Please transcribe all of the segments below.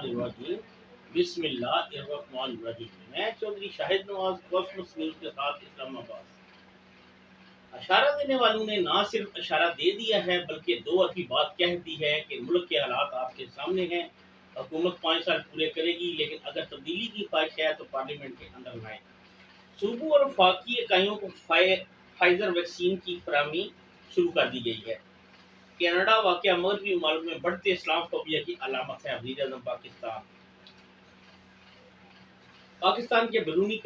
الرحیم بسم اللہ الرحمن الرحیم۔ میں چودھری شاہد نواز کوسموس نیوز کے ساتھ اسلام آباد۔ اشارہ دینے والوں نے نہ صرف اشارہ دے دیا ہے بلکہ دو عرفی بات کہہ دی ہے کہ ملک کے حالات آپ کے سامنے ہیں، حکومت 5 سال پورے کرے گی لیکن اگر تبدیلی کی خواہش ہے تو پارلیمنٹ کے اندر لائیں۔ صوبوں اور وفاقی اکائیوں کو فائزر ویکسین کی فراہمی شروع کر دی گئی ہے۔ کینیڈا واقعہ مغربی ممالک میں بڑھتے اسلام فوبیا کی علامت ہے۔ وزیر اعظم پاکستان کے بیرونی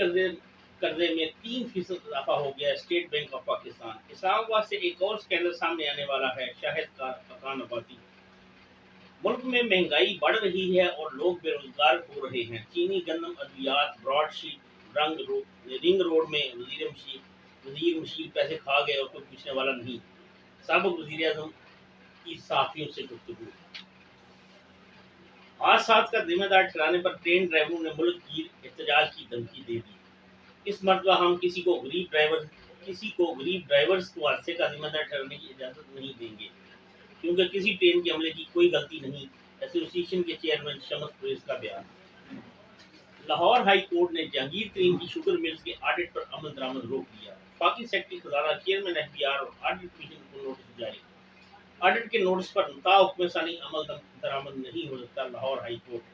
قرضے میں 3% اضافہ ہو گیا۔ State bank of Pakistan. Islamabad سے ایک اور اسکینڈل سامنے آنے والا ہے۔ شاہد خاقان آبادی۔ ملک میں مہنگائی بڑھ رہی ہے اور لوگ بے روزگار ہو رہے ہیں۔ چینی گندم ادویات براڈ شیٹ رنگ روڈ میں وزیر مشیر پیسے کھا گئے اور کوئی پوچھنے والا نہیں۔ سابق وزیر اعظم کی صحافیوں سے گفتگو۔ حادثات کا ذمہ دار ٹھہرانے پر ٹرین ڈرائیوروں نے ملک کی احتجاج کی دھمکی دے دی۔ اس مرتبہ ہم کسی کو غریب ڈرائیورز کو حادثے کا ذمہ دار ٹھہرانے کی اجازت نہیں دیں گے، کیونکہ کسی ٹرین کے عملے کی کوئی غلطی نہیں۔ ایسوسی ایشن کے چیئرمین شمس پریس کا بیان۔ لاہور ہائی کورٹ نے جہانگیر ترین کی شوگر ملز کے آڈٹ پر عمل درآمد روک دیا۔ وفاقی سیکرٹری خزانہ، چیئرمین FBR اور آڈٹ کمیشن کو نوٹس جاری۔ آڈٹ کے نوٹس پر تا حکم ثانی عمل درآمد نہیں ہو سکتا۔ Lahore high court.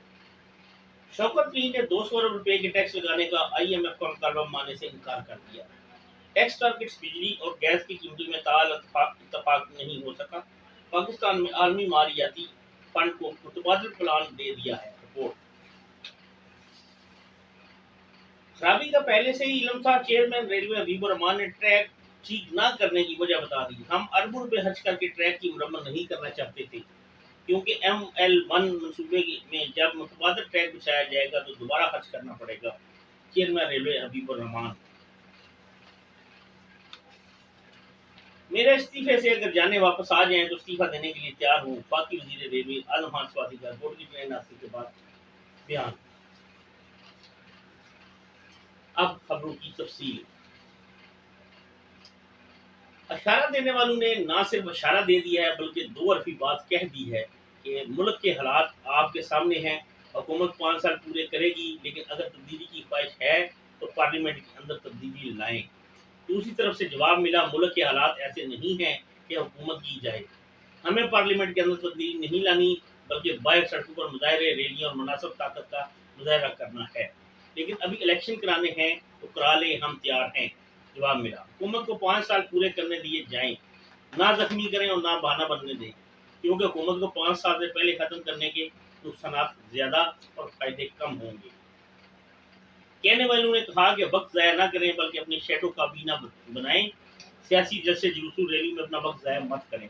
شوکت ولی نے 200 ارب روپے کے ٹیکس لگانے کا IMF کا مطالبہ ماننے سے انکار کر دیا۔ ٹیکس ٹارگٹس بجلی اور گیس کی قیمتوں میں تاحال اتفاق نہیں ہو سکا۔ پاکستان میں عالمی مالیاتی فنڈ کو متبادل پلان دے دیا ہے۔ رپورٹ۔ خرابی کا پہلے سے ہی علم تھا۔ چیئرمین ریلوے حبیب الرحمان نے ٹریک ٹھیک نہ کرنے کی وجہ بتا دی۔ ہم اربوں روپے خرچ کر کے ٹریک کی مرمت نہیں کرنا چاہتے تھے، کیونکہ ML1 منصوبے میں جب متبادل ٹریک بچھایا جائے گا تو دوبارہ خرچ کرنا پڑے گا۔ چیئرمین ریلوے حبیب الرحمان۔ میرے استعفے سے اگر جانے واپس آ جائیں تو استعفیٰ دینے کے لیے تیار ہوں۔ وفاقی وزیر ریلوے اعظم خان سوازی کا بورڈ کی ٹرین حادثے کے بعد بیان۔ اب خبروں کی تفصیل۔ اشارہ دینے والوں نے نہ صرف اشارہ دے دیا ہے بلکہ دو عرفی بات کہہ دی ہے کہ ملک کے حالات آپ کے سامنے ہیں، حکومت 5 سال پورے کرے گی لیکن اگر تبدیلی کی خواہش ہے تو پارلیمنٹ کے اندر تبدیلی لائیں۔ دوسری طرف سے جواب ملا، ملک کے حالات ایسے نہیں ہیں کہ حکومت کی جائے، ہمیں پارلیمنٹ کے اندر تبدیلی نہیں لانی بلکہ باہر سڑکوں پر مظاہرے، ریلیاں اور مناسب طاقت کا مظاہرہ کرنا ہے۔ لیکن ابھی الیکشن کرانے ہیں تو کرا لیں، ہم تیار ہیں۔ جواب ملا، حکومت کو 5 سال پورے کرنے دیے جائیں، نہ زخمی کریں اور نہ بہانہ بننے دیں، کیونکہ حکومت کو 5 سال سے پہلے ختم کرنے کے نقصانات زیادہ اور فائدے کم ہوں گے۔ کہنے والوں نے کہا کہ وقت ضائع نہ کریں بلکہ اپنی شیڈو کابینہ بنائیں، سیاسی جلسے جلوسوں ریلی میں اپنا وقت ضائع مت کریں،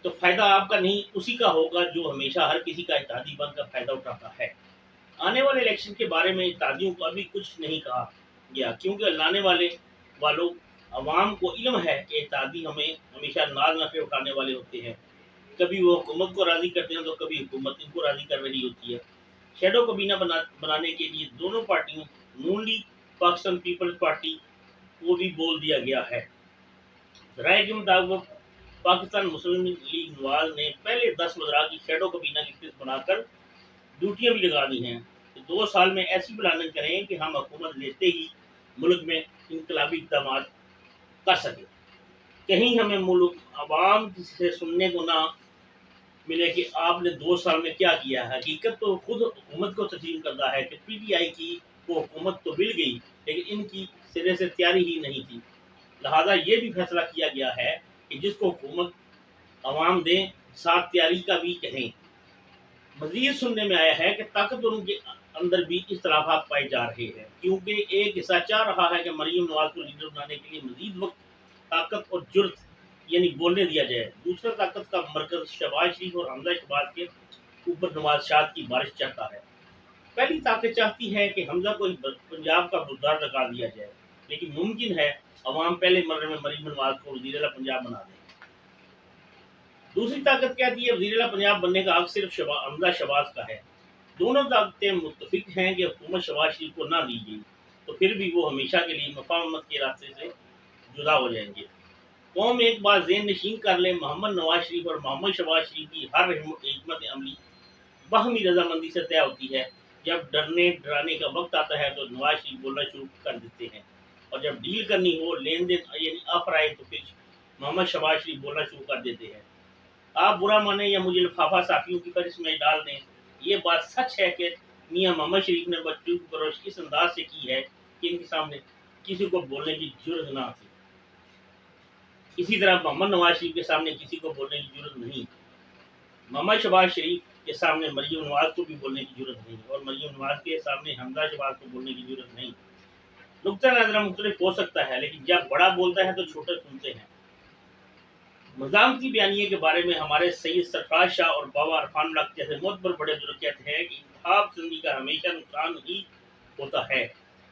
تو فائدہ آپ کا نہیں اسی کا ہوگا جو ہمیشہ ہر کسی کا اتحادی بن کر فائدہ اٹھاتا ہے۔ آنے والے الیکشن کے بارے میں اتحادیوں کو ابھی کچھ نہیں کہا گیا، کیونکہ لانے والوں عوام کو علم ہے کہ اتحادی ہمیشہ ناز نفع اٹھانے والے ہوتے ہیں، کبھی وہ حکومت کو راضی کرتے ہیں تو کبھی حکومت ان کو راضی کر رہی ہوتی ہے۔ شیڈو کابینہ بنانے کے لیے دونوں پارٹیوں نون لیگ، پاکستان پیپلز پارٹی کو بھی بول دیا گیا ہے۔ ذرائع کے مطابق پاکستان مسلم لیگ نواز نے پہلے 10 وزراء کی شیڈو کابینہ کی فہرست بنا کر ڈیوٹیاں بھی لگا دی ہیں کہ 2 سال میں ایسی پلاننگ کریں کہ ہم حکومت لیتے ہی ملک میں انقلابی اقدامات کر سکیں۔ کہیں ہمیں ملک عوام سے سننے کو نہ ملے کہ آپ نے 2 سال میں کیا کیا ہے۔ حقیقت تو خود حکومت کو تسلیم کردہ ہے کہ PTI کی کو حکومت تو مل گئی لیکن ان کی سرے سے تیاری ہی نہیں تھی، لہذا یہ بھی فیصلہ کیا گیا ہے کہ جس کو حکومت عوام دیں ساتھ تیاری کا بھی کہیں۔ مزید سننے میں آیا ہے کہ طاقتوروں کے اندر بھی اختلافات پائے جا رہے ہیں، کیونکہ ایک حصہ چاہ رہا ہے کہ مریم نواز کو لیڈر بنانے کے لیے مزید وقت، طاقت اور جرت یعنی بولنے دیا جائے۔ دوسرا طاقت کا مرکز شہباز شریف اور حمزہ شہباز کے اوپر نواز شاد کی بارش چاہتا ہے۔ پہلی طاقت چاہتی ہے کہ حمزہ کو پنجاب کا بزدار لگا دیا جائے، لیکن ممکن ہے عوام پہلے مرے میں مریم نواز کو وزیر اعلیٰ پنجاب بنا دیں۔ دوسری طاقت کہتی ہے وزیر اعلیٰ پنجاب بننے کا حق صرف حمزہ شہباز کا ہے۔ دونوں طاقتیں متفق ہیں کہ حکومت شہباز شریف کو نہ دی گئی تو پھر بھی وہ ہمیشہ کے لیے مفاہمت کے راستے سے جدا ہو جائیں گے۔ قوم ایک بات ذہن نشین کر لے، محمد نواز شریف اور محمد شہباز شریف کی ہر حکمت عملی باہمی رضامندی سے طے ہوتی ہے. جب ڈرنے ڈرانے کا وقت آتا ہے تو نواز شریف بولنا شروع کر دیتے ہیں، اور جب ڈیل کرنی ہو، لین دین یعنی آفر آئے، تو پھر محمد شہباز شریف بولنا شروع کر دیتے ہیں. آپ برا مانیں یا مجھے لفافہ صحافیوں کی فہرست میں ڈال دیں، یہ بات سچ ہے کہ میاں محمد شریف نے بچوں کی پرورش اس انداز سے کی ہے کہ ان کے سامنے کسی کو بولنے کی ضرورت نہ تھی. اسی طرح محمد نواز شریف کے سامنے کسی کو بولنے کی ضرورت نہیں. محمد شہباز شریف کے سامنے مریم نواز کو بھی بولنے کی ضرورت نہیں، اور مریم نواز کے سامنے حمزہ شہباز کو بولنے کی ضرورت نہیں. نقطہ نظر مختلف ہو سکتا ہے، لیکن جب بڑا بولتا ہے تو چھوٹے سنتے ہیں. مزاحمتی بیانیے کے بارے میں ہمارے سید سرفراز شاہ اور بابا عرفان اللہ جیسے معتبر بڑے بزرگ کہتے ہیں کہ انتخاب پسندی کا ہمیشہ نقصان ہی ہوتا ہے،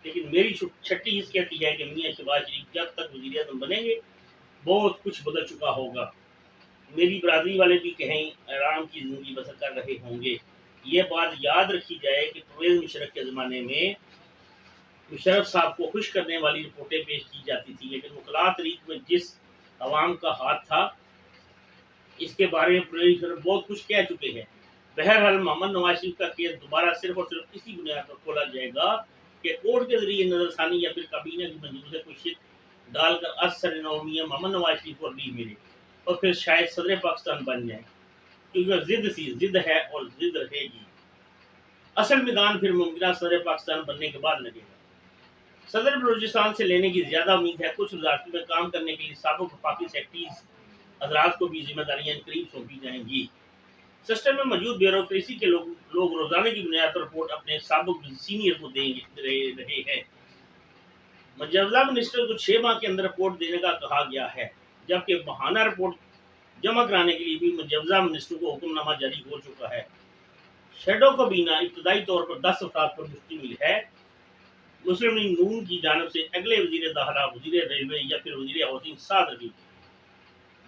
لیکن میری چھٹی حص کہتی ہے کہ میاں شہباز شریف جب تک وزیر اعظم بنیں گے بہت کچھ بدل چکا ہوگا. میری برادری والے بھی کہیں آرام کی زندگی بسر کر رہے ہوں گے. یہ بات یاد رکھی جائے کہ پرویز مشرف کے زمانے میں مشرف صاحب کو خوش کرنے والی رپورٹیں پیش کی جاتی تھی، لیکن وکلا طریق میں جس عوام کا ہاتھ تھا اس کے بارے میں پرویز مشرف بہت کچھ کہہ چکے ہیں. بہرحال محمد نواز شریف کا کیس دوبارہ صرف اور صرف اسی بنیاد پر کھولا جائے گا کہ کورٹ کے ذریعے نظر ثانی یا پھر کابینہ کی منظور سے کوئی شک ڈال کر اثر نومیہ محمد نواز شریف کو بھی ملے اور پھر شاید صدر پاکستان بن جائیں، کیونکہ ضد ہے اور ضد رہے گی. اصل میدان پھر ممکنہ صدر پاکستان بننے کے بعد لگے گا. صدر بلوچستان سے لینے کی زیادہ امید ہے. کچھ وزارتوں میں کام کرنے کے لیے سابق وفاقی سیکرٹریز حضرات کو بھی ذمہ داریاں قریب سونپی جائیں گی. سسٹم میں موجود بیوروکریسی کے لوگ روزانہ کی بنیاد پر رپورٹ اپنے سابق سینئر کو دے رہے ہیں. مجوزہ منسٹر کو 6 ماہ کے اندر رپورٹ دینے کا کہا گیا ہے، جبکہ ماہانہ رپورٹ جمع کرانے کے لیے بھی مجوزہ منسٹر کو حکم نامہ جاری ہو چکا ہے. شیڈو کابینہ ابتدائی طور پر 10 افراد پر مشتمل ہے. مسلم لیگ نون کی جانب سے اگلے وزیر داخلہ، وزیر ریلوے یا پھر وزیر ہاؤسنگ سعد رفیق،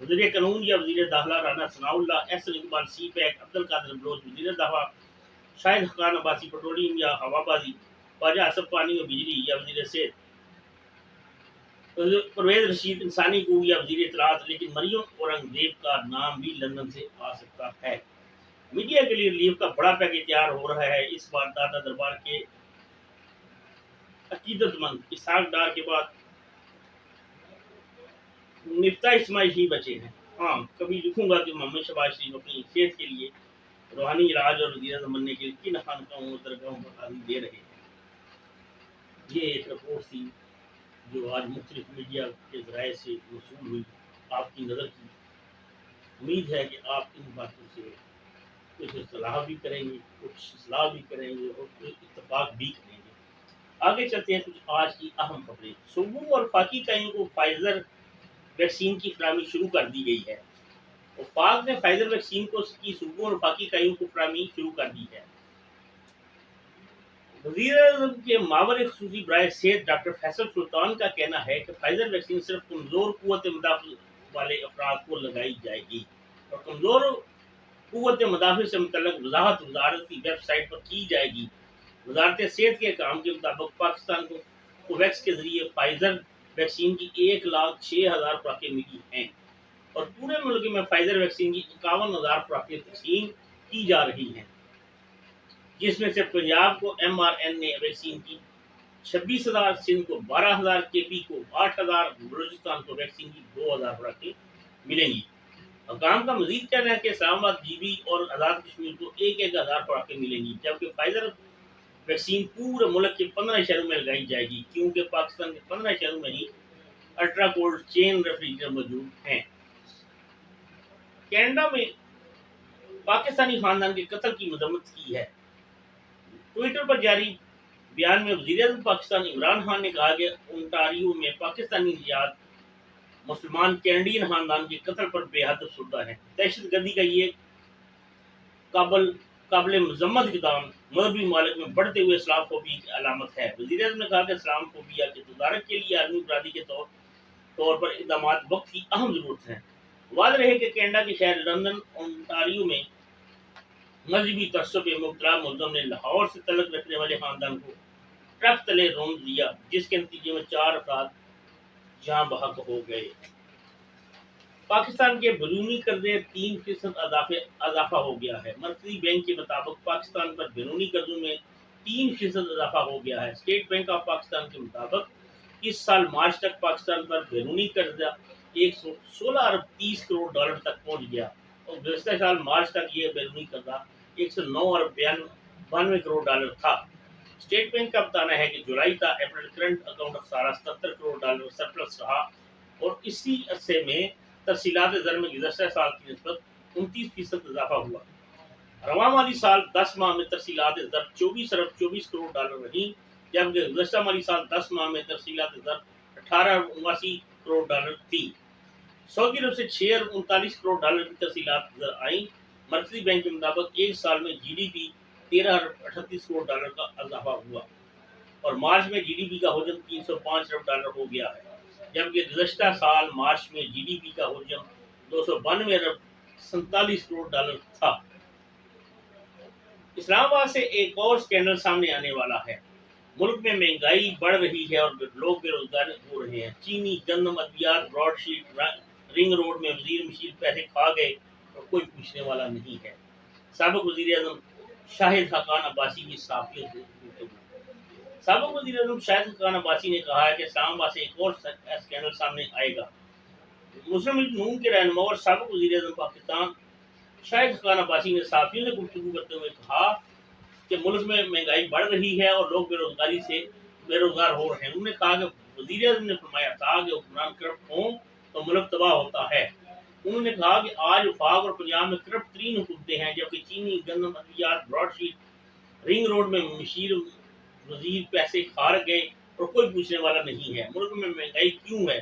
وزیر قانون یا وزیر داخلہ رانا ثناء اللہ، احسن اقبال سی پیک، عبد القادر بلوچ وزیر دفاع، شاہد حقان عباسی پیٹرولیم یا ہوا بازی، خواجہ اسف پانی و بجلی یا وزیر صحت، پرویز رشید انسانی کو یا وزیر اطلاعات. لیکن مریم اورنگزیب کا نام بھی لندن سے آ سکتا ہے. میڈیا کے لیے ریلیف کا بڑا پیکج تیار ہو رہا ہے. اس بار دادا دربار کے عقیدت مند اسحاق ڈار کے بعد مفتاح اسماعیل ہی بچے ہیں. ہاں، کبھی لکھوں گا کہ محمد شہباز شریف اپنی صحت کے لیے روحانی علاج اور وزیر اعظم بننے کے لیے کن خانقاہوں اور درگاہوں پر حاضری دے رہے ہیں. یہ ایک رپورٹ تھی جو آج مختلف میڈیا کے ذرائع سے وصول ہوئی، آپ کی نظر کی. امید ہے کہ آپ ان باتوں سے کچھ اصلاح بھی کریں گے، کچھ اصلاح بھی کریں گے اور کچھ اتفاق بھی کریں گے. آگے چلتے ہیں کچھ آج کی اہم خبریں. صوبوں اور وفاقی اکائیوں کو فائزر ویکسین کی فراہمی شروع کر دی گئی ہے. وفاق نے فائزر ویکسین کی صوبوں اور وفاقی اکائیوں کو فراہمی شروع کر دی ہے. وزیر اعظم کے معاون خصوصی برائے صحت ڈاکٹر فیصل سلطان کا کہنا ہے کہ فائزر ویکسین صرف کمزور قوت مدافعت والے افراد کو لگائی جائے گی اور کمزور قوت مدافعت سے متعلق وضاحت وزارت کی ویب سائٹ پر کی جائے گی. وزارت صحت کے احکام کے مطابق پاکستان کو کوویکس کے ذریعے فائزر ویکسین کی 1,06,000 خوراکیں ملی ہیں اور پورے ملک میں فائزر ویکسین کی 51,000 خوراکیں تقسیم کی جا رہی ہیں، جس میں سے پنجاب کو mRNA ویکسین کی 26,000، سندھ کو 12,000، کے پی کو 8,000، بلوچستان کو ویکسین کی 2,000 خوراکیں ملیں گی. حکام کا مزید کہنا ہے کہ اسلام آباد، جی بی اور آزاد کشمیر کو 1,000 خوراکیں ملیں گی، جبکہ فائزر ویکسین پورے ملک کے 15 شہروں میں لگائی جائے گی، کیونکہ پاکستان کے 15 شہروں میں ہی الٹرا کولڈ چین ریفریجریٹر موجود ہیں. کینیڈا میں پاکستانی خاندان کے قتل کی مذمت کی ہے. ٹویٹر پر جاری بیان میں وزیر اعظم پاکستان عمران خان نے کہا کہ اونٹاریو میں پاکستانی نژاد مسلمان کینیڈین خاندان کے قتل پر بے حد افسردہ ہے. دہشت گردی کا یہ قابل مذمت اقدام مغربی ممالک میں بڑھتے ہوئے اسلام فوبی کی علامت ہے. وزیر اعظم نے کہا کہ اسلام فوبیا کے تدارک کے لیے عالمی برادری کے طور پر اقدامات وقت کی اہم ضرورت ہیں. واضح ہے کہ کینیڈا کے شہر لندن اونٹاریو میں مذہبی تعصب میں مبتلا ملزم نے لاہور سے تعلق رکھنے والے خاندان کو ٹرک تلے رون دیا، جس کے نتیجے میں 4 افراد جاں بحق ہو گئے. پاکستان کے بیرونی قرضے 3% اضافہ ہو گیا ہے۔ مرکزی بینک کے مطابق پاکستان پر بیرونی قرضوں میں 3% اضافہ ہو گیا ہے۔ اسٹیٹ بینک آف پاکستان کے مطابق اس سال مارچ تک پاکستان پر بیرونی قرضہ 116 ارب 30 کروڑ ڈالر تک پہنچ گیا اور گزشتہ سال مارچ تک یہ بیرونی قرضہ 109 ارب 92 کروڑ ڈالر تھا۔ اسٹیٹ بینک کا بتانا ہے کہ جولائی تا اپریل کرنٹ اکاؤنٹ خسارہ 77 کروڑ ڈالر سرپلس رہا اور اسی عرصے میں ترسیلات زر میں گزشتہ سال کی نسبت 29% اضافہ ہوا۔ رواں مالی سال 10 ماہ میں ترسیلات زر 24 ارب 24 کروڑ ڈالر رہی، جبکہ گزشتہ مالی سال 10 ماہ میں ترسیلات زر 18 ارب 79 کروڑ ڈالر تھی۔ سعودی عرب سے 6 ارب 39 کروڑ ڈالر کی ترسیلات زر آئیں۔ مرکزی بینک کے مطابق ایک سال میں جی ڈی پی 13 ارب 38 کروڑ ڈالر کا اضافہ ہوا اور مارچ میں جی ڈی پی کا حجم 305 ارب ڈالر ہو گیا ہے، جبکہ گزشتہ سال مارچ میں جی ڈی پی کا حجم 292 ارب 47 کروڑ ڈالر تھا۔ اسلام آباد سے ایک اور سکینڈل سامنے آنے والا ہے۔ ملک میں مہنگائی بڑھ رہی ہے اور لوگ بے روزگار ہو رہے ہیں۔ چینی، گندم، ادویات، براڈ شیٹ، رنگ روڈ میں وزیر مشیر پیسے کھا گئے اور کوئی پوچھنے والا نہیں ہے۔ سابق وزیر اعظم شاہد حقان عباسی کی صحافیوں سے گفتگو۔ سابق وزیر اعظم شاہد حقان عباسی نے کہا ہے کہ اسلام آباد سے ایک اور اسکینڈل سامنے آئے گا۔ مسلم لیگ نون کے رہنما اور سابق وزیر اعظم پاکستان شاہد حقان عباسی نے صحافیوں سے گفتگو کرتے ہوئے کہا کہ ملک میں مہنگائی بڑھ رہی ہے اور لوگ بے روزگار ہو رہے ہیں۔ انہوں نے کہا کہ وزیر اعظم نے فرمایا تھا کہ حکمران کرپٹ ہوں تو ملک تباہ ہوتا ہے۔ انہوں نے کہا کہ آج وفاق اور پنجاب میں کرپٹ ترین حکومتیں ہیں، جبکہ چینی، گندم، ادویات، براڈ شیٹ، رنگ روڈ میں مشیر وزیر پیسے کھا گئے اور کوئی پوچھنے والا نہیں ہے۔ ملک میں مہنگائی کیوں ہے؟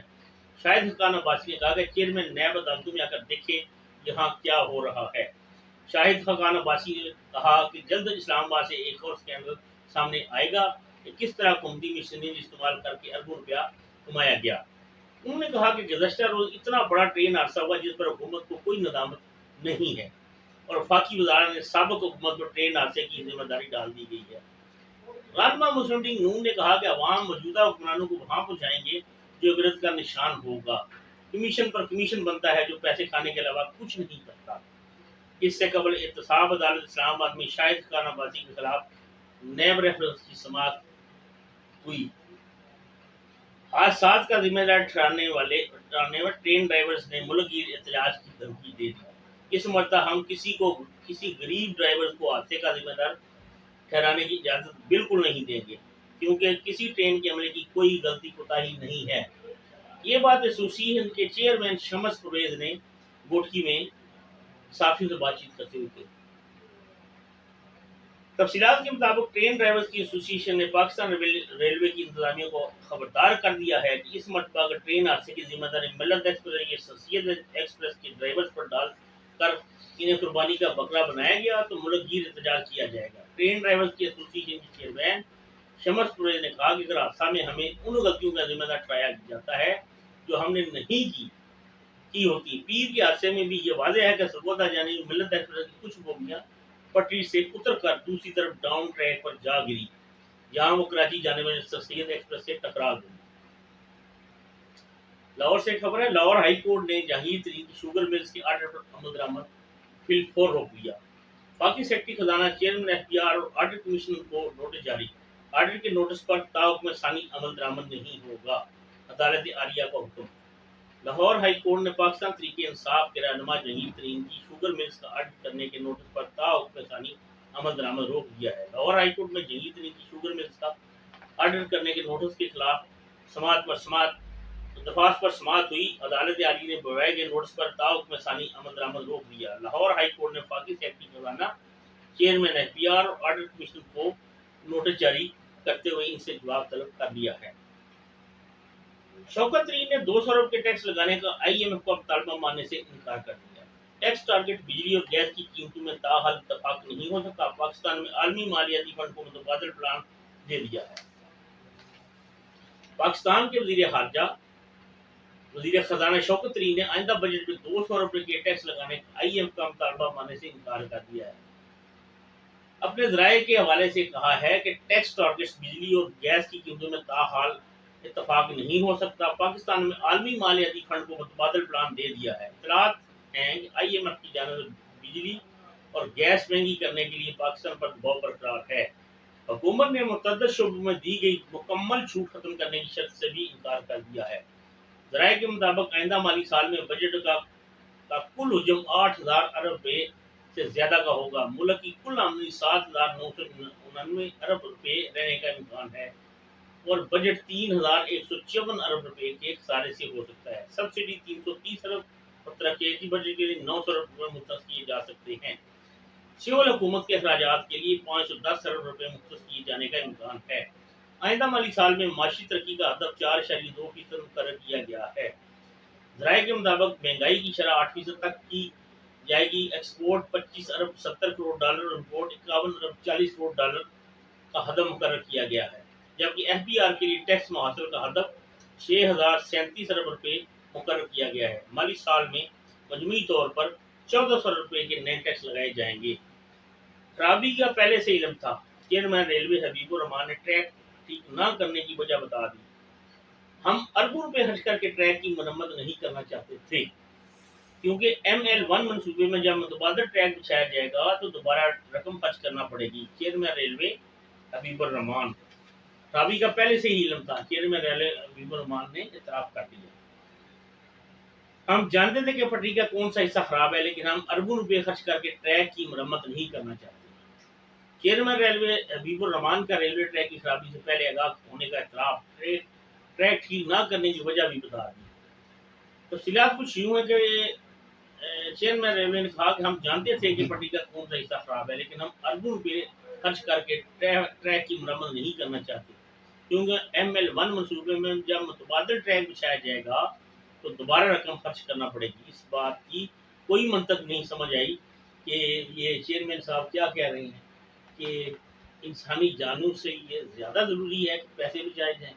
شاہد حقان عباسی نے کہا کہ چیئرمین نیب عدالتوں میں آ کر دیکھے یہاں کیا ہو رہا ہے۔ شاہد حقان عباسی نے کہا کہ جلد اسلام آباد سے ایک اور اسکینڈل سامنے آئے گا کہ کس طرح حکومتی مشینری استعمال کر کے اربوں روپیہ کمایا گیا۔ انہوں نے کہا کہ گزشتہ روز اتنا بڑا ٹرین حادثہ ہوا جس پر حکومت کو کوئی ندامت نہیں ہے اور وفاقی وزارت نے سابق حکومت پر ٹرین حادثے کی ذمہ داری ڈال دی گئی ہے۔ رہنما مسلم لیگ نون نے کہا کہ عوام موجودہ حکمرانوں کو وہاں پہنچائیں گے جو عبرت کا نشان ہوگا۔ کمیشن پر کمیشن بنتا ہے جو پیسے کھانے کے علاوہ کچھ نہیں کرتا۔ اس سے قبل احتساب عدالت اسلام آباد میں شاہد حقان عباسی کے خلاف نیب ریفرنس کی سماعت ہوئی۔ حادثات کا ذمہ دار ٹھہرانے والے ٹرین ڈرائیورز نے ملک گیر احتجاج کی دھمکی دے دی۔ اس مرتبہ ہم کسی غریب ڈرائیور کو حادثے کا ذمہ دار ٹھہرانے کی اجازت بالکل نہیں دیں گے، کیونکہ کسی ٹرین کے عملے کی کوئی غلطی کوتاہی نہیں ہے۔ یہ بات ایسوسی ایشن کے چیئرمین شمس پرویز نے گوٹکی میں صحافیوں سے بات چیت کرتے ہوئے کی۔ تفصیلات کے مطابق ٹرین ڈرائیورز کی ایسوسی ایشن نے پاکستان ریلوے کی انتظامیہ کو خبردار کر دیا ہے کہ اس مرتبہ اگر ٹرین حادثے کی ذمہ داری ملت ایکسپریس یا سید ایکسپریس کے ڈرائیورز پر ڈال کر انہیں قربانی کا بکرا بنایا گیا تو ملک گیر احتجاج کیا جائے گا۔ ٹرین ڈرائیورز کی ایسوسی ایشن کے چیئرمین شمس پرویز نے کہا کہ اگر حادثہ میں ہمیں ان غلطیوں کا ذمہ دار ٹھہرایا جاتا ہے جو ہم نے نہیں کی ہوتی۔ پیر کے حادثے میں بھی یہ واضح ہے کہ سرگودا جانے ملت ایکسپریس کی کچھ بوگیاں پٹری سے اتر کر دوسری طرف ڈاؤن ٹریک پر جا گری، جہاں وہ کراچی جانے والے سید ایکسپریس سے ٹکرا گئی۔ لاہور سے خبر ہے، لاہور ہائی کورٹ نے جہانگیر ترین کی شوگر ملز کے آرڈر پر عمل درآمد فی الفور روک دیا۔ وفاقی سیکرٹری خزانہ چیئرمین ایف بی آر اور آڈٹ کمیشن کو نوٹس جاری۔ آرڈر کے نوٹس پر تاحکم ثانی عمل درآمد نہیں ہوگا، عدالت عالیہ کا حکم۔ لاہور ہائی کورٹ نے پاکستان تحریک انصاف کے رہنما جہانگیر ترین کی شوگر ملز کا آڈٹ کرنے کے نوٹس پر تاحکم ثانی عمل درآمد روک دیا ہے۔ لاہور ہائی کورٹ میں جہانگیر ترین کی شوگر ملز کا آڈٹ کرنے کے نوٹس کے خلاف درخواست پر سماعت ہوئی۔ عدالت عالیہ نے بوائے گئے نوٹس پر تاحکم ثانی عمل درآمد روک دیا۔ لاہور ہائی کورٹ نے وفاقی سیکرٹری خزانہ چیئرمین ایف بی آر اور آڈٹ کمیشن کو نوٹس جاری کرتے ہوئے ان سے جواب طلب کر لیا ہے۔ شوکت ترین نے 200 ارب کے ٹیکس لگانے کا آئی ایم ایف کا مطالبہ ماننے سے انکار کر دیا۔ ٹیکس ٹارگٹ بجلی اور گیس کی قیمتوں میں تاحال اتفاق نہیں ہو سکا۔ پاکستان میں عالمی مالیاتی فنڈ کو متبادل پلان دے دیا ہے۔ پاکستان کے وزیر خزانہ شوکت ترین نے آئندہ بجٹ میں 200 ارب کے ٹیکس لگانے کا آئی ایم ایف کا مطالبہ ماننے سے انکار کر دیا ہے۔ اپنے ذرائع کے حوالے سے کہا ہے کہ ٹیکس ٹارگٹس بجلی اور گیس کی قیمتوں میں تاحال اتفاق نہیں ہو سکتا۔ پاکستان میں عالمی مالیاتی فنڈ کو متبادل پلان دے دیا ہے۔ اطلاعات ہیں کہ آئی ایم ایف کی جانب سے بجلی اور گیس مہنگی کرنے کے لیے پاکستان پر دباؤ برقرار ہے۔ حکومت نے متعدد شعبوں میں دی گئی مکمل چھوٹ ختم کرنے کی شرط سے بھی انکار کر دیا ہے۔ ذرائع کے مطابق آئندہ مالی سال میں بجٹ کا کل حجم 8,000 ارب روپے سے زیادہ کا ہوگا۔ ملک کی کل آمدنی 7,999 ارب روپے رہنے کا امکان ہے اور بجٹ 3,154 ارب روپے کے خسارے سے ہو سکتا ہے۔ سبسڈی 330 ارب اور ترقیاتی بجٹ کے لیے 900 ارب روپے مختص کیے جا سکتے ہیں۔ سول حکومت کے اخراجات کے لیے 510 ارب روپے مختص کیے جانے کا امکان ہے۔ آئندہ مالی سال میں معاشی ترقی کا ہدف 4.2% مقرر کیا گیا ہے۔ ذرائع کے مطابق مہنگائی کی شرح 8% تک کی جائے گی۔ ایکسپورٹ 25 ارب 70 کروڑ ڈالر اور امپورٹ 51 ارب 40 کروڑ ڈالر کا ہدف مقرر کیا گیا ہے، جبکہ ایف بی آر کے لیے ٹیکس محاصل کا ہدف 6,037 ارب روپے مقرر کیا گیا ہے۔ مالی سال میں مجموعی طور پر 1,400 ارب روپے کے نئے ٹیکس لگائے جائیں گے۔ خرابی کا پہلے سے علم تھا، چیئرمین ریلوے حبیب الرحمان نے ٹریک ٹھیک نہ کرنے کی وجہ بتا دی۔ ہم اربوں روپے خرچ کر کے ٹریک کی مرمت نہیں کرنا چاہتے تھے، کیونکہ ML1 منصوبے میں جب متبادل ٹریک بچھایا جائے گا تو دوبارہ رقم خرچ کرنا پڑے گی۔ چیئرمین ریلوے حبیب الرحمان۔ خرابی کا پہلے سے ہی علم تھا، چیئرمین ریلوے حبیب الرحمان نے اعتراف کر دیا۔ ہم جانتے تھے کہ پٹری کا کون سا حصہ خراب ہے، لیکن ہم اربوں روپے خرچ کر کے ٹریک کی مرمت نہیں کرنا چاہتے۔ چیئرمین ریلوے حبیب الرحمان کا ریلوے ٹریک کی خرابی سے پہلے آگاہ ہونے کا اعتراف، ٹریک ٹھیک نہ کرنے کی وجہ بھی بتا دی۔ تفصیلات کچھ یوں ہے کہ چیئرمین ریلوے نے کہا کہ ہم جانتے تھے کہ پٹری کا کون سا حصہ خراب ہے، لیکن ہم اربوں روپے خرچ کر کے ٹریک کی مرمت نہیں کرنا چاہتے، کیونکہ ML1 منصوبے میں جب متبادل ٹریک بچھایا جائے گا تو دوبارہ رقم خرچ کرنا پڑے گی۔ اس بات کی کوئی منطق نہیں سمجھ آئی کہ یہ چیئرمین صاحب کیا کہہ رہے ہیں کہ انسانی جانوں سے یہ زیادہ ضروری ہے کہ پیسے بچائے جائیں۔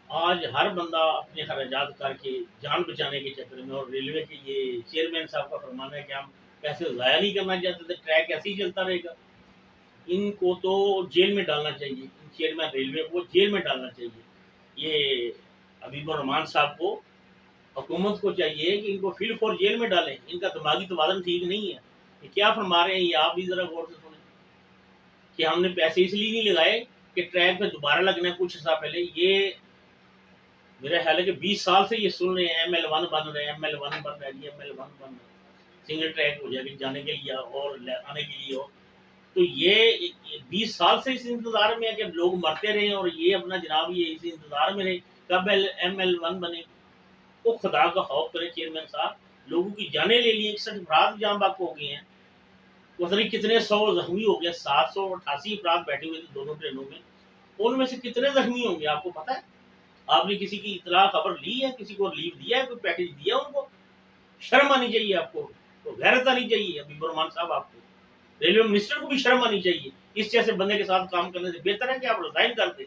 آج ہر بندہ اپنے اخراجات کر کے جان بچانے کے چکر میں، اور ریلوے کے یہ چیئرمین صاحب کا فرمانا ہے کہ ہم پیسے ضائع نہیں کرنا چاہتے تھے، ٹریک ایسے ہی چلتا رہے گا۔ ان کو تو جیل میں ڈالنا چاہیے، ان چیئرمین ریلوے کو جیل میں ڈالنا چاہیے۔ یہ حبیب الرحمان صاحب کو، حکومت کو چاہیے کہ ان کو فی الفور جیل میں ڈالیں۔ ان کا دماغی توازن ٹھیک نہیں ہے۔ یہ کیا فرما رہے ہیں یہ آپ بھی ذرا غور سے سنیں کہ ہم نے پیسے اس لیے نہیں لگائے کہ ٹریک پہ دوبارہ لگنا ہے کچھ عرصہ پہلے۔ یہ میرا خیال ہے کہ 20 سال سے یہ سن رہے ہیں ML1 بن رہے ہیں، ML1 بن رہا ہے، ML1 بن رہا ہے، سنگل ٹریک ہو جائے گا جانے کے لیے اور آنے کے لیے ہو۔ تو یہ 20 سال سے اس انتظار میں ہے کہ لوگ مرتے رہے اور یہ اپنا جناب یہ اس انتظار میں رہے کب ML1 بنے۔ وہ خدا کا خوف کرے چیئرمین صاحب، لوگوں کی جانیں لے لی، 61 افراد جہاں باق ہو گئے ہیں، پتہ نہیں کتنے 100 زخمی ہو گئے، 788 افراد بیٹھے ہوئے تھے دونوں ٹرینوں میں، ان میں سے کتنے زخمی ہوں گے آپ کو پتہ ہے؟ آپ نے کسی کی اطلاع خبر لی ہے؟ کسی کو لیو دیا ہے؟ کوئی پیکج دیا ان کو؟ شرم آنی چاہیے آپ کو، تو غیرت آنی چاہیے حبیب الرحمان صاحب آپ کو، ریلوے منسٹر کو بھی شرم آنی چاہیے۔ اس جیسے بندے کے ساتھ کام کرنے سے بہتر ہے کہ آپ ریزائن کر دیں۔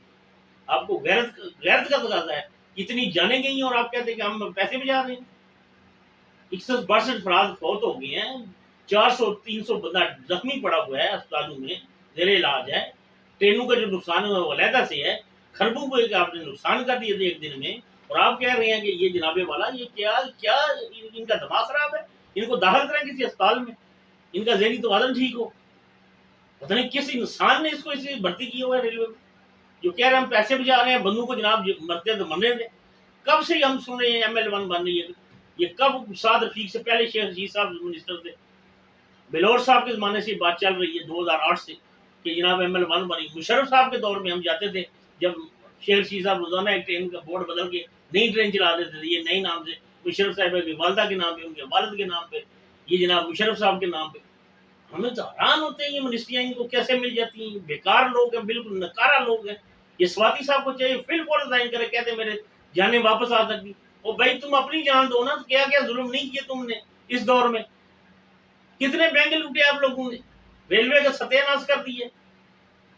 آپ کو غیرت کا تقاضا ہے، اتنی جانیں گئی ہیں اور آپ کہتے ہیں کہ ہم پیسے بچا رہے ہیں۔ 61-62 افراد فوت ہو گئے ہیں، 400-300 بندہ زخمی پڑا ہوا ہے، اسپتالوں میں زیر علاج ہے، ٹرینوں کا جو نقصان ہوا وہ علیحدہ سے ہے، خربوں کو آپ نے نقصان کر دیے تھے ایک دن میں، اور آپ کہہ رہے ہیں کہ یہ جناب والا یہ کیا ان کا دماغ خراب ہے، ان کو داخل کریں کسی اسپتال میں، ان کا ذہنی توازن ٹھیک ہو۔ پتہ نہیں کس انسان نے اس کو اس بھرتی کیا ہوا ہے ریلوے میں، جو کہہ رہے ہیں ہم پیسے بچا رہے ہیں، بندوں کو جناب مرتے تو مرنے دیں۔ کب سے ہم سن رہے ہیں ML1 بن رہی ہے؟ یہ کب سعد رفیق سے پہلے شیخ رشید صاحب منسٹر تھے، بلور صاحب کے زمانے سے بات چل رہی ہے 2008 سے کہ جناب ML1 بنی۔ مشرف صاحب کے دور میں ہم جاتے تھے جب شیخ رشید صاحب روزانہ ایک ٹرین کا بورڈ بدل کے نئی ٹرین چلا دیتے تھے، یہ نئے نام سے مشرف صاحب کی والدہ کے نام پہ، ان کے والد کے نام پہ، یہ جناب مشرف صاحب کے نام پہ۔ ہمیں تو حیران ہوتے ہیں یہ منسٹریاں ان کو کیسے مل جاتی ہیں، بیکار لوگ ہیں، بالکل نکارا لوگ ہیں۔ یہ سواتی صاحب کو چاہیے فی الفور ریزائن کرے، کہتے میرے جانیں واپس آ سکتی۔ اور بھائی تم اپنی جان دو نا، تو کیا کیا ظلم نہیں کیے تم نے اس دور میں؟ کتنے بینک لوٹے آپ لوگوں نے، ریلوے کا ستیہ ناش کر دیے،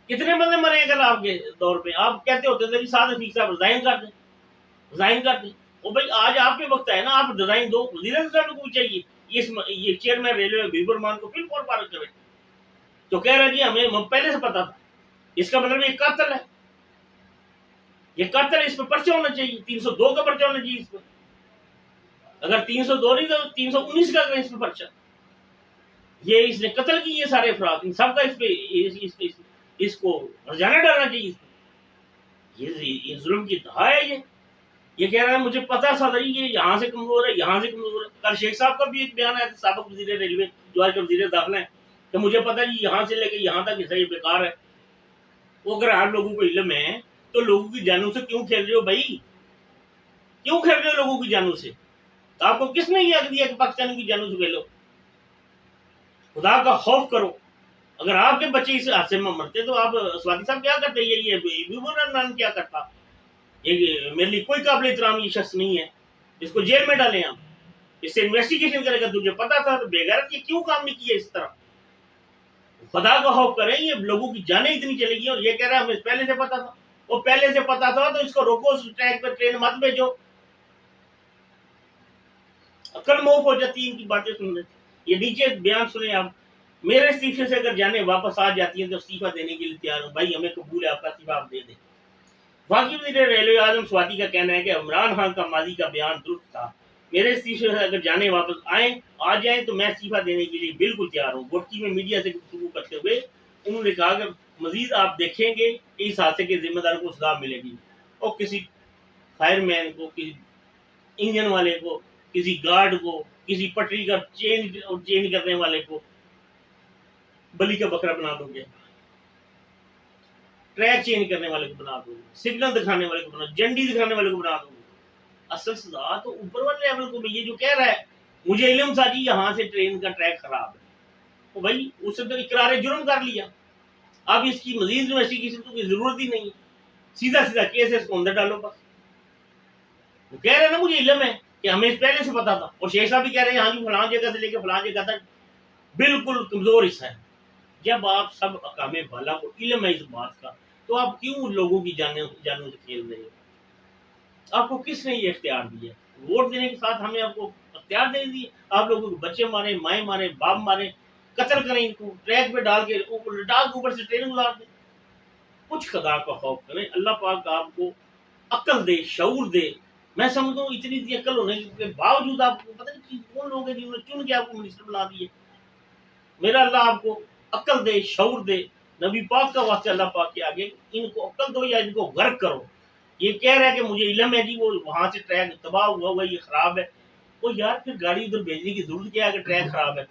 کتنے بندے مرے اگر آپ کے دور پہ؟ آپ کہتے ہوتے تھے سعد رفیق صاحب ریزائن کر دیں، ریزائن کر دیں۔ اور بھائی آج آپ کے وقت ہے نا، آپ ریزائن دو، وزیر اعظم صاحب کو چاہیے یہ چیئرمین ریلوے حبیب الرحمان کو فی الفور فارغ کرے۔ تو کہہ رہا جی ہمیں پہلے سے پتا تھا، اس کا مطلب یہ قاتل ہے، یہ قتل، اس پہ پرچہ ہونا چاہیے، 302 کا پرچہ ہونا چاہیے اس پہ، اگر 302 نہیں تو 319 کا کریں اس پہ پرچہ. یہ اس نے قتل کی، یہ سارے افراد، ان سب کا اس پہ اس کو رجانہ ڈالنا چاہیے اس پہ. یہ ظلم کی انتہا ہے. یہ کہہ رہا ہے مجھے پتا تھا یہ یہاں سے کمزور ہے، یہاں سے کمزور ہے. کل شیخ صاحب کا بھی ایک بیان ہے، سابق وزیر ریلوے جو آج وزیر داخلہ ہیں، کہ مجھے پتا جی یہاں سے لے کے یہاں تک صحیح بیکار ہے. وہ اگر آپ لوگوں کو علم ہے تو لوگوں کی جانوں سے کیوں کھیل رہے ہو بھائی؟ کیوں کھیل رہے ہو لوگوں کی جانوں سے؟ آپ کو کس نے یہ حق دیا کہ پاکستانی کی جانوں سے کھیلو؟ خدا کا خوف کرو. اگر آپ کے بچے اس حادثے میں مرتے تو آپ سوادی صاحب کیا کرتے؟ یہ کیا کرتا؟ یہ میرے لیے کوئی قابل احترام یہ شخص نہیں ہے، اس کو جیل میں ڈالیں آپ. اس سے انویسٹیگیشن کرے گا. تجھے پتا تھا تو بے غیرت یہ کیوں کام نہیں کیا اس طرح؟ خدا کا خوف کریں. یہ لوگوں کی جانیں اتنی چلے گی. اور یہ کہہ رہا ہے ہمیں پہلے سے پتا تھا. وہ پہلے سے پتا تھا تو اس کو روکو، اس ٹریک پہ ٹرین مت بھیجو. عقل موف ہو جاتی ہے ان کی باتیں سننے. یہ نیچے بیان سنیں آپ. میرے استعفے سے اگر جانے واپس آ جاتی ہیں تو استعفیٰ دینے کے لیے تیار ہوں. بھائی ہمیں قبول ہے، آپ کا استعفیٰ آپ دے دیں. باقی وزیر ریلوے اعظم سوادی کا کہنا ہے کہ عمران خان کا ماضی کا بیان درست تھا. میرے استعفے سے اگر جانے واپس آ جائیں تو میں استعفیٰ دینے کے لیے بالکل تیار ہوں. گوٹکی میں میڈیا سے گفتگو کرتے ہوئے انہوں نے کہا کہ مزید آپ دیکھیں گے کہ اس حادثے کے ذمہ دار کو سزا ملے گی. اور کسی فائر مین کو، کسی انجن والے کو، کسی گارڈ کو، کسی پٹری کا چینج کرنے والے کو بلی کا بکرا بنا دو گے، ٹریک چینج کرنے والے کو بنا دو گے، سگنل دکھانے والے کو بنا دو، جنڈی دکھانے والے کو بنا دو گے. اصل سزا تو اوپر والے لیول کو. یہ جو کہہ رہا ہے مجھے علم تھا جی یہاں سے ٹرین کا ٹریک خراب ہے، تو بھائی اس نے تو اقرار جرم کر لیا. اب اس کی مزید انویسٹیگیشن تو کوئی ضرورت ہی نہیں ہے. سیدھا سیدھا کیس ہے، اس کو اندر ڈالو بس. وہ کہہ رہے ہیں نا مجھے علم ہے کہ ہمیں پہلے سے پتا تھا. اور شیخ صاحب بھی کہہ رہے ہیں ہاں جی فلاں جگہ سے لے کے فلاں جگہ تک بالکل کمزور حصہ ہے. جب آپ سب اقام بالا کو علم ہے اس بات کا تو آپ کیوں لوگوں کی جانوں سے کھیل رہے ہو؟ آپ کو کس نے یہ اختیار دیا؟ ووٹ دینے کے ساتھ ہمیں آپ کو اختیار دے دیے. آپ لوگوں کو بچے مارے، مائیں مارے، باپ مارے، قتل کریں، ان کو ٹریک پہ ڈال کے اوپر سے ٹرین گزار دیں. کچھ خدا کا خوف کریں. اللہ پاک آپ کو عقل دے، شعور دے. میں سمجھتا ہوں اتنی عقل ہونے کے باوجود آپ کو پتہ نہیں کون لوگ ہیں جنہوں نے چن کے آپ کو منسٹر بنا دیے. میرا اللہ آپ کو عقل دے، شعور دے. نبی پاک کا واسطہ اللہ پاک کے آگے ان کو عقل دو یا ان کو غرق کرو. یہ کہہ رہا ہے کہ مجھے علم ہے جی وہ وہاں سے ٹریک تباہ ہوا یہ خراب ہے. وہ یار پھر گاڑی ادھر بھیجنے کی ضرورت کیا ہے اگر ٹریک خراب ہے؟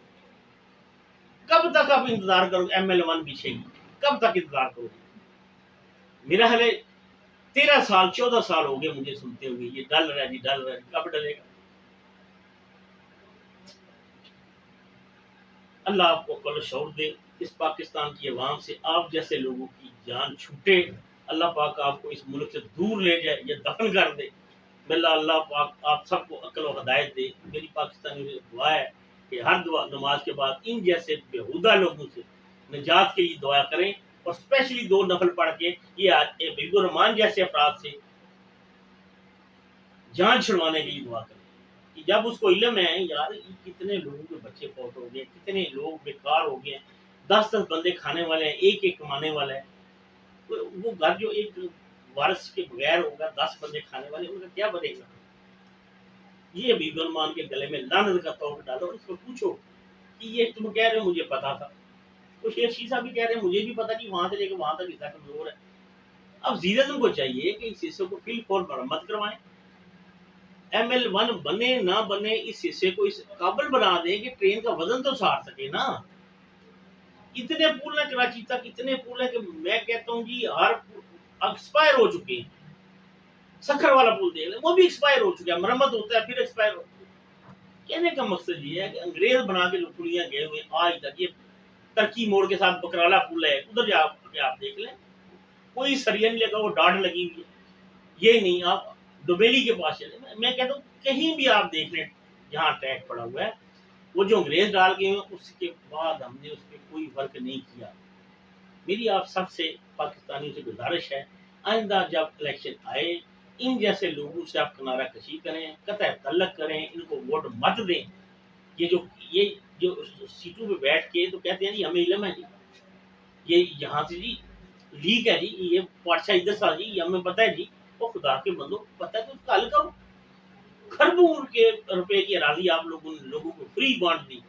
کب تک آپ انتظار کرو گے ML1 پیچھے گی؟ کب تک انتظار کرو گے؟ میرا حال 13 سال 14 سال ہو گئے مجھے سنتے ہوئے یہ ڈل رہا ہے جی ڈل رہا ہے. کب ڈلے گا؟ اللہ آپ کو عقل و شعور دے. اس پاکستان کی عوام سے آپ جیسے لوگوں کی جان چھوٹے. اللہ پاک آپ کو اس ملک سے دور لے جائے یا دفن کر دے. اللہ پاک آپ سب کو عقل و ہدایت دے. میری پاکستانی میں دعا ہے کہ ہر نماز کے بعد ان جیسے بےہودہ لوگوں سے نجات کے لیے دعا کریں. اور اسپیشلی 2 نفل پڑھ کے یہ حبیب الرحمان جیسے افراد سے جان چھڑوانے کے لیے دعا کریں. کہ جب اس کو علم ہے یار کتنے لوگوں کے بچے فوت ہو گئے، کتنے لوگ بیکار ہو گئے، 10 بندے کھانے والے ہیں، ایک کمانے والا ہے. وہ گھر جو ایک وارث کے بغیر ہوگا، 10 بندے کھانے والے، ان کا کیا بنے گا؟ یہ حبیب الرحمان کے گلے میں لعنت کا توڑ ڈالو. اس کو پوچھو کہ یہ تم کہہ رہے ہو مجھے پتا تھا. تو شیخ شیشہ بھی کہہ رہے ہیں مجھے بھی پتا جی وہاں سے لے کے وہاں تک حصہ کمزور ہے. اب زیرت کو چاہیے کہ اس حصے کو فل فور مرمت کروائیں. ML1 بنے نہ بنے اس حصے کو اس قابل بنا دیں کہ ٹرین کا وزن تو سہار سکے نا. اتنے پول ہیں کراچی تک، اتنے پول ہیں کہ میں کہتا ہوں جی ہر ایکسپائر ہو چکے ہیں. سکھر والا پول دیکھ لیں وہ بھی ایکسپائر ہو چکا ہے، مرمت ہوتا ہے پھر ایکسپائر ہوتا ہے. کہنے کا مقصد یہ ہے کہ انگریز بنا کے جو پولیاں گئے ہوئے آج تک، یہ ترکی موڑ کے ساتھ بکرالا پول ہے ادھر جا کے آپ دیکھ لیں کوئی سریا نہیں لگا، وہ ڈاڈ لگی ہوئی ہے. یہ نہیں آپ دوبیلی کے پاس چلے. میں کہتا ہوں کہیں بھی آپ دیکھ لیں جہاں ٹریک پڑا ہوا ہے وہ جو انگریز ڈال گئے ہیں اس کے بعد ہم نے اس پہ کوئی ورک نہیں کیا. میری آپ سب سے پاکستانیوں سے گزارش ہے آئندہ جب الیکشن آئے ان جیسے لوگوں سے آپ کنارہ کشی کریں، قطع تعلق کریں، ان کو ووٹ مت دیں. یہ جو سیٹوں پہ بیٹھ کے تو کہتے ہیں جی ہمیں علم ہے جی یہ یہاں سے جی لیک ہے جی، یہ پادشاہ ادھر سا جی ہمیں پتہ ہے جی. اور خدا کے بندو پتہ تو اس کا حل کرو. خربوں کے روپے کی اراضی آپ لوگوں نے لوگوں کو فری بانٹ دی.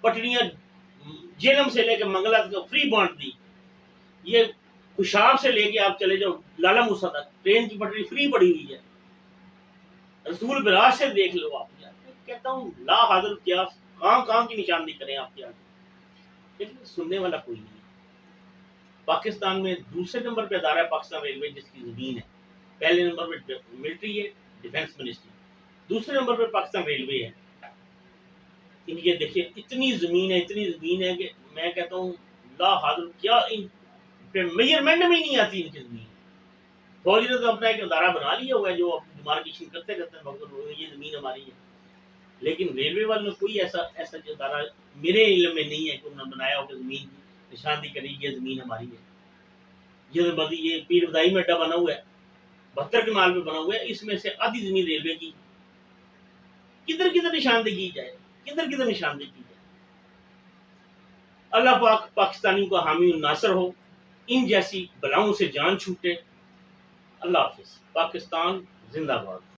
پٹڑیاں جیلم سے لے کے منگلا تک فری بانٹ دی. یہ خوشاب سے لے کے آپ چلے جاؤ لالا موسیٰ تک ٹرین کی پٹڑی فری پڑی ہوئی ہے. رسول براج سے دیکھ لو آپ یار. کہتا ہوں لا حاضر کیا کہاں کی نشاندہی کریں آپ یار, لیکن سننے والا کوئی نہیں. پاکستان میں دوسرے نمبر پہ ادارہ ہے پاکستان ریلوے جس کی زمین ہے. پہلے نمبر پہ ملٹری ہے, ڈیفینس منسٹری. دوسرے نمبر پہ پاکستان ریلوے ہے. ان کے دیکھیے اتنی زمین ہے کہ میں کہتا ہوں لا حاضر کیا ان پہ میجرمنٹ میں نہیں آتی ان کی زمین. فوجی نے تو اپنا ایک ادارہ بنا لیا ہوا ہے جو ڈیمارکیشن کرتے رہتے ہیں مگر یہ زمین ہماری ہے. لیکن ریلوے والوں نے کوئی ایسا ادارہ میرے علم میں نہیں ہے کہ انہوں نے بنایا ہو کہ زمین کی نشاندہی کری یہ زمین ہماری ہے. یہ پیر بدائی میں اڈا بنا ہوا ہے 72 کنال پہ بنا ہوا ہے, اس میں سے آدھی زمین ریلوے کی. کدھر نشاندہی کی جائے, کدھر نشاندہی کی جائے. اللہ پاک پاکستانیوں کا حامی الناصر ہو, ان جیسی بلاؤں سے جان چھوٹے. اللہ حافظ. پاکستان زندہ باد.